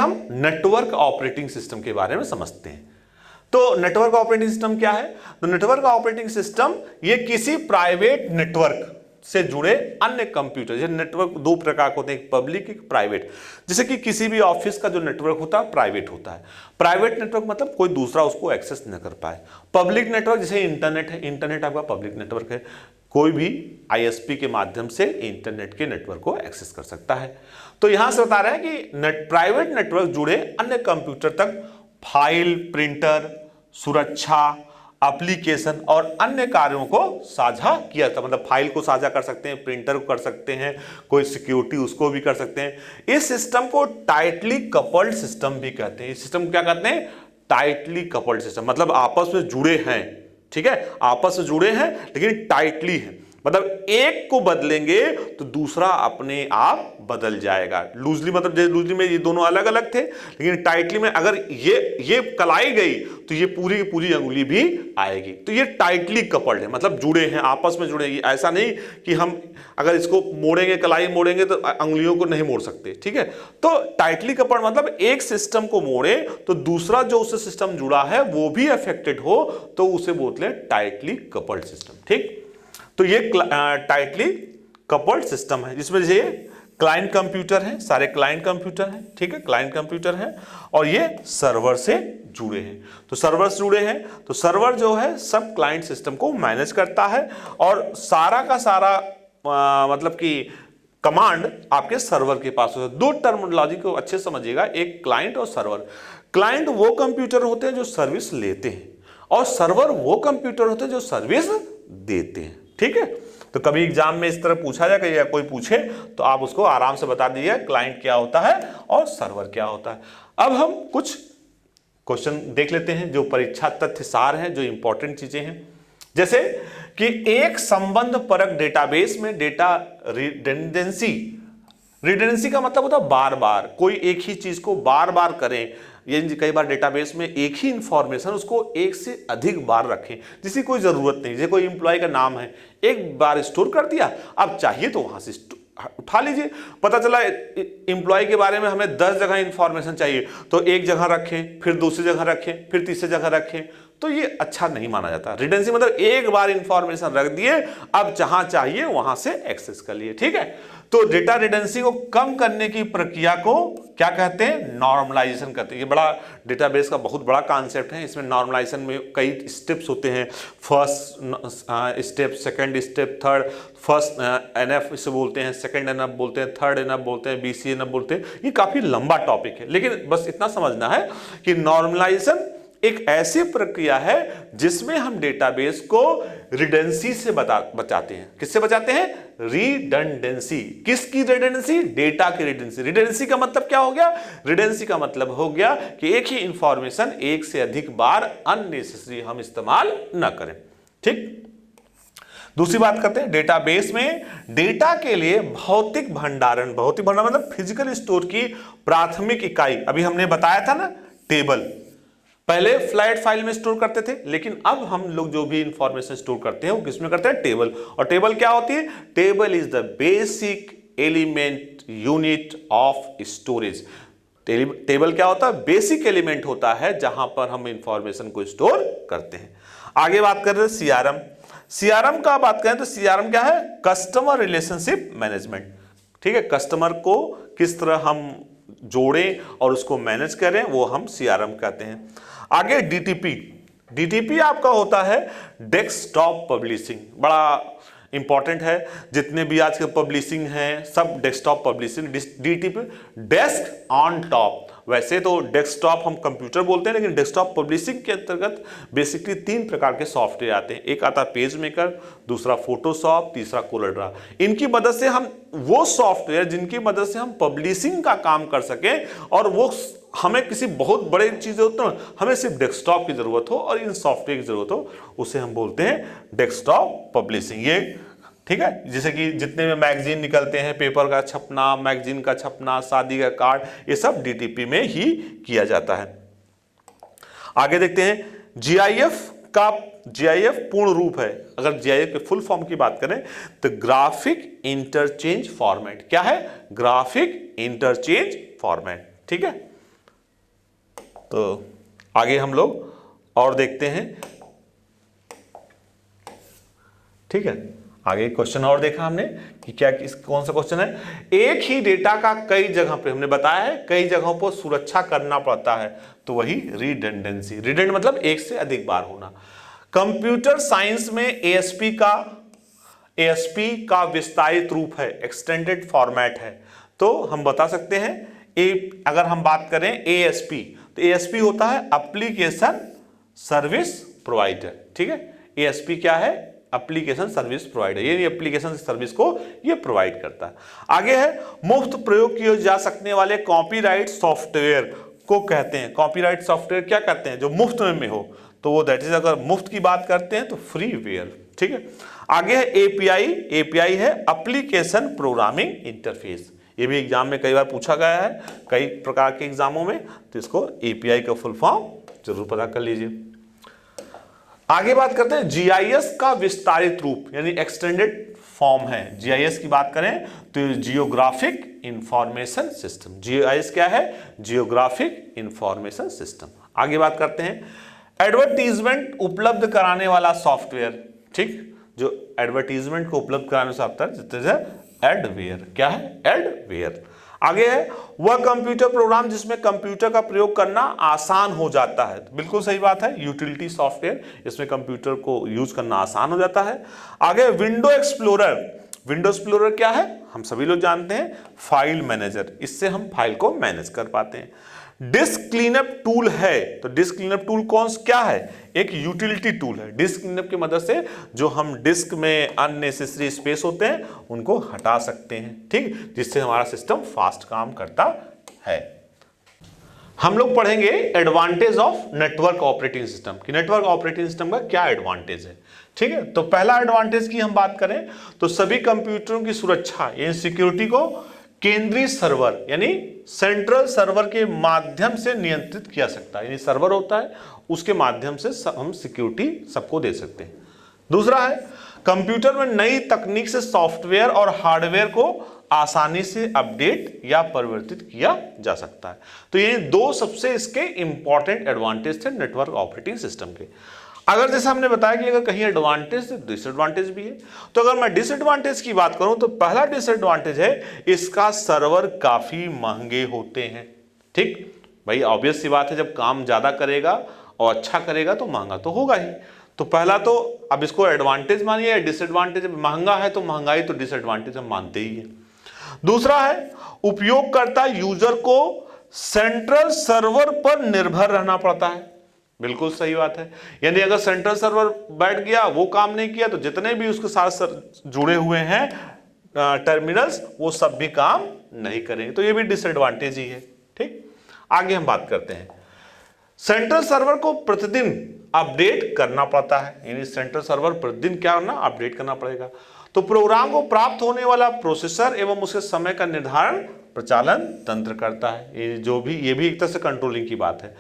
हम network operating system के बारे में समझते हैं। तो नेटवर्क ऑपरेटिंग सिस्टम क्या है? तो नेटवर्क ऑपरेटिंग सिस्टम ये किसी प्राइवेट नेटवर्क से जुड़े अन्य कंप्यूटर, जैसे नेटवर्क दो प्रकार के होते हैं, एक पब्लिक एक प्राइवेट। जैसे कि किसी भी ऑफिस का जो नेटवर्क होता है प्राइवेट होता है। प्राइवेट नेटवर्क मतलब कोई दूसरा उसको एक्सेस न कर पाए। पब्लिक नेटवर्क जैसे इंटरनेट है, इंटरनेट आपका पब्लिक नेटवर्क है, कोई भी आईएसपी के माध्यम से इंटरनेट के नेटवर्क को एक्सेस कर सकता है। तो यहां से बता रहे हैं कि प्राइवेट नेटवर्क जुड़े अन्य कंप्यूटर तक फाइल, प्रिंटर, सुरक्षा, एप्लीकेशन और अन्य कार्यों को साझा किया था। मतलब फाइल को साझा कर सकते हैं, प्रिंटर को कर सकते हैं, कोई सिक्योरिटी उसको भी कर सकते हैं। इस सिस्टम को टाइटली कपल्ड सिस्टम भी कहते हैं। इस सिस्टम को क्या कहते हैं? Tightly coupled system. मतलब आपस में जुड़े हैं, ठीक है, आपस में जुड़े हैं लेकिन टाइटली हैं। मतलब एक को बदलेंगे तो दूसरा अपने आप बदल जाएगा। लूजली मतलब जैसे लूजली में ये दोनों अलग अलग थे, लेकिन टाइटली में अगर ये कलाई गई तो ये पूरी की पूरी अंगुली भी आएगी। तो ये टाइटली कपल्ड है, मतलब जुड़े हैं, आपस में जुड़े हैं। ऐसा नहीं कि हम अगर इसको मोड़ेंगे, कलाई मोड़ेंगे तो अंगुलियों को नहीं मोड़ सकते, ठीक है। तो टाइटली कपल्ड मतलब एक सिस्टम को मोड़े तो दूसरा जो उससे सिस्टम जुड़ा है वो भी अफेक्टेड हो, तो उसे बोलते हैं टाइटली कपल्ड सिस्टम, ठीक। तो ये टाइटली कपल्ड सिस्टम है, जिसमें ये क्लाइंट कंप्यूटर है, सारे क्लाइंट कंप्यूटर हैं, ठीक है, क्लाइंट कंप्यूटर है, और ये सर्वर से जुड़े हैं। तो सर्वर से जुड़े हैं तो सर्वर जो है सब क्लाइंट सिस्टम को मैनेज करता है, और सारा का सारा मतलब कि कमांड आपके सर्वर के पास होता है। दो टर्मिनोलॉजी को अच्छे समझिएगा, एक क्लाइंट और सर्वर। क्लाइंट वो कंप्यूटर होते हैं जो सर्विस लेते हैं, और सर्वर वो कंप्यूटर होते हैं जो सर्विस देते हैं, ठीक है। तो कभी एग्जाम में इस तरह पूछा जाए या कोई पूछे तो आप उसको आराम से बता दीजिए क्लाइंट क्या होता है और सर्वर क्या होता है। अब हम कुछ क्वेश्चन देख लेते हैं जो परीक्षा तथ्य सार हैं, जो इंपॉर्टेंट चीजें हैं। जैसे कि एक संबंध परक डेटाबेस में डेटा रिडंडेंसी का मतलब होता है बार बार कोई एक ही चीज को बार बार करें। ये कई बार डेटाबेस में एक ही इंफॉर्मेशन उसको एक से अधिक बार रखें, जिसकी कोई जरूरत नहीं। जैसे कोई एम्प्लॉय का नाम है, एक बार स्टोर कर दिया, अब चाहिए तो वहां से उठा लीजिए। पता चला एम्प्लॉय के बारे में हमें 10 जगह इंफॉर्मेशन चाहिए, तो एक जगह रखें, फिर दूसरी जगह रखें, फिर तीसरी जगह रखें, तो ये अच्छा नहीं माना जाता। रिडंडेंसी मतलब एक बार इंफॉर्मेशन रख दिए, अब जहां चाहिए वहां से एक्सेस कर लिए, ठीक है। तो डेटा रिडंडेंसी को कम करने की प्रक्रिया को क्या कहते हैं? नॉर्मलाइजेशन कहते हैं। ये बड़ा डेटाबेस का बहुत बड़ा कॉन्सेप्ट है। इसमें नॉर्मलाइजेशन में कई स्टेप्स होते हैं। First step, second step, third, first NF इसे बोलते हैं, सेकंड एनएफ बोलते हैं, थर्ड एनएफ बोलते हैं, बीसी एनएफ बोलते हैं। ये काफी लंबा टॉपिक है, लेकिन बस इतना समझना है कि नॉर्मलाइजेशन एक ऐसी प्रक्रिया है जिसमें हम डेटाबेस को रिडंडेंसी से बचाते हैं। किससे बचाते हैं? रिडंडेंसी। किसकी रिडंडेंसी? डेटा की रिडंडेंसी। रिडंडेंसी का मतलब क्या हो गया? रिडंडेंसी का मतलब हो गया कि एक ही इंफॉर्मेशन एक से अधिक बार अननेसेसरी हम इस्तेमाल न करें, ठीक। दूसरी बात करते हैं, डेटाबेस में डेटा के लिए भौतिक भंडारण मतलब फिजिकल स्टोर की प्राथमिक इकाई, अभी हमने बताया था ना, टेबल। पहले फ्लैट फाइल में स्टोर करते थे, लेकिन अब हम लोग जो भी इंफॉर्मेशन स्टोर करते हैं वो किसमें करते हैं? टेबल। और टेबल क्या होती है? Table is the basic element unit of storage. Table क्या होता है? बेसिक एलिमेंट होता है जहां पर हम इंफॉर्मेशन को स्टोर करते हैं। आगे बात कर रहे हैं सीआरएम। सीआरएम का बात करें तो सीआरएम क्या है? कस्टमर रिलेशनशिप मैनेजमेंट, ठीक है। कस्टमर को किस तरह हम जोड़ें और उसको मैनेज करें, वो हम सीआरएम कहते हैं। आगे डीटीपी। डीटीपी आपका होता है डेस्कटॉप पब्लिशिंग, बड़ा इंपॉर्टेंट है। जितने भी आज के पब्लिशिंग हैं सब desktop publishing. DTP desk on top. वैसे तो डेस्कटॉप हम कंप्यूटर बोलते हैं, लेकिन डेस्कटॉप पब्लिशिंग के अंतर्गत बेसिकली 3 प्रकार के सॉफ्टवेयर आते हैं। एक आता है पेज मेकर, दूसरा फोटोशॉप, तीसरा कोलरड्रा। इनकी मदद से हम वो सॉफ्टवेयर जिनकी मदद से हम पब्लिशिंग का काम कर सकें, और वो हमें किसी बहुत बड़े चीज होती है, हमें सिर्फ डेस्कटॉप की जरूरत हो और इन सॉफ्टवेयर की जरूरत हो, उसे हम बोलते हैं डेस्कटॉप पब्लिशिंग। ये ठीक है, जैसे कि जितने भी मैगजीन निकलते हैं, पेपर का छपना, मैगजीन का छपना, शादी का कार्ड, ये सब डीटीपी में ही किया जाता है। आगे देखते हैं जीआईएफ का। जीआईएफ पूर्ण रूप है, अगर जीआईएफ के फुल फॉर्म की बात करें तो ग्राफिक इंटरचेंज फॉर्मेट। क्या है? ग्राफिक इंटरचेंज फॉर्मेट, ठीक है। तो आगे हम लोग और देखते हैं, ठीक है। आगे क्वेश्चन और देखा हमने कि क्या कौन सा क्वेश्चन है, एक ही डेटा का कई जगह पे, हमने बताया है कई जगहों पर सुरक्षा करना पड़ता है, तो वही रिडंडेंसी। रिडंड मतलब एक से अधिक बार होना। कंप्यूटर साइंस में एएसपी का विस्तारित रूप है, एक्सटेंडेड फॉर्मेट है। तो हम बता सकते हैं अगर हम बात करें एएसपी, तो एएसपी होता है एप्लीकेशन सर्विस प्रोवाइडर, ठीक है। एएसपी क्या है, एप्लीकेशन सर्विस प्रोवाइडर, ये एप्लीकेशन सर्विस को ये प्रोवाइड करता है। आगे है मुफ्त प्रयोग किए जा सकने वाले कॉपीराइट सॉफ्टवेयर को कहते हैं, कॉपीराइट सॉफ्टवेयर क्या कहते हैं, जो मुफ्त में हो, तो वो दैट इज, अगर मुफ्त की बात करते हैं तो फ्रीवेयर, ठीक है। आगे है एपीआई, एपीआई है एप्लीकेशन प्रोग्रामिंग इंटरफेस। ये भी एग्जाम में कई बार पूछा गया है, कई प्रकार के एग्जामों में, तो इसको एपीआई का फुल फॉर्म जरूर पता कर लीजिए। आगे बात करते हैं जीआईएस का विस्तारित रूप यानी एक्सटेंडेड फॉर्म है। जीआईएस की बात करें तो जियोग्राफिक इंफॉर्मेशन सिस्टम, जीआईएस क्या है, जियोग्राफिक इंफॉर्मेशन सिस्टम। आगे बात करते हैं एडवर्टीजमेंट उपलब्ध कराने वाला सॉफ्टवेयर, ठीक, जो एडवर्टीजमेंट को उपलब्ध कराने सॉफ्टवेयर एडवेयर, क्या है, एडवेयर। आगे है वह कंप्यूटर प्रोग्राम जिसमें कंप्यूटर का प्रयोग करना आसान हो जाता है, तो बिल्कुल सही बात है, यूटिलिटी सॉफ्टवेयर, इसमें कंप्यूटर को यूज करना आसान हो जाता है। आगे विंडो एक्सप्लोरर, विंडो एक्सप्लोरर क्या है, हम सभी लोग जानते हैं, फाइल मैनेजर, इससे हम फाइल को मैनेज कर पाते हैं। डिस्क क्लीनअप टूल है, तो डिस्क क्लीनअप टूल क्या है, एक यूटिलिटी टूल है। डिस्क क्लीनअप की मदद से जो हम डिस्क में अननेसेसरी स्पेस होते हैं उनको हटा सकते हैं, ठीक, जिससे हमारा सिस्टम फास्ट काम करता है। हम लोग पढ़ेंगे advantage of network operating system, कि नेटवर्क ऑपरेटिंग सिस्टम का क्या एडवांटेज है, ठीक है। तो पहला एडवांटेज की हम बात करें तो सभी कंप्यूटरों की सुरक्षा यानी सिक्योरिटी को केंद्रीय सर्वर यानी सेंट्रल सर्वर के माध्यम से नियंत्रित किया सकता है, यानी सर्वर होता है उसके माध्यम से हम सिक्योरिटी सबको दे सकते हैं। दूसरा है कंप्यूटर में नई तकनीक से सॉफ्टवेयर और हार्डवेयर को आसानी से अपडेट या परिवर्तित किया जा सकता है। तो ये दो सबसे इसके इंपॉर्टेंट एडवांटेज थे नेटवर्क ऑपरेटिंग सिस्टम के। अगर जैसे हमने बताया कि अगर कहीं एडवांटेज है डिसएडवांटेज भी है, तो अगर मैं डिसएडवांटेज की बात करूं तो पहला डिसएडवांटेज है इसका सर्वर काफी महंगे होते हैं, ठीक भाई, ऑब्वियस सी बात है, जब काम ज्यादा करेगा और अच्छा करेगा तो महंगा तो होगा ही। तो पहला तो अब इसको एडवांटेज मानिए या डिसएडवांटेज, महंगा है तो महंगाई तो डिसएडवांटेज हम मानते ही है। दूसरा है उपयोगकर्ता यूजर को सेंट्रल सर्वर पर निर्भर रहना पड़ता है, बिल्कुल सही बात है, यानी अगर सेंट्रल सर्वर बैठ गया वो काम नहीं किया तो जितने भी उसके साथ जुड़े हुए हैं टर्मिनल्स वो सब भी काम नहीं करेंगे, तो ये भी डिसएडवांटेज ही है, ठीक। आगे हम बात करते हैं सेंट्रल सर्वर को प्रतिदिन अपडेट करना पड़ता है, यानी सेंट्रल सर्वर प्रतिदिन क्या करना, अपडेट करना पड़ेगा। तो प्रोग्राम को प्राप्त होने वाला प्रोसेसर एवं उसके समय का निर्धारण प्रचालन तंत्र करता है, ये भी एक तरह से कंट्रोलिंग की बात है।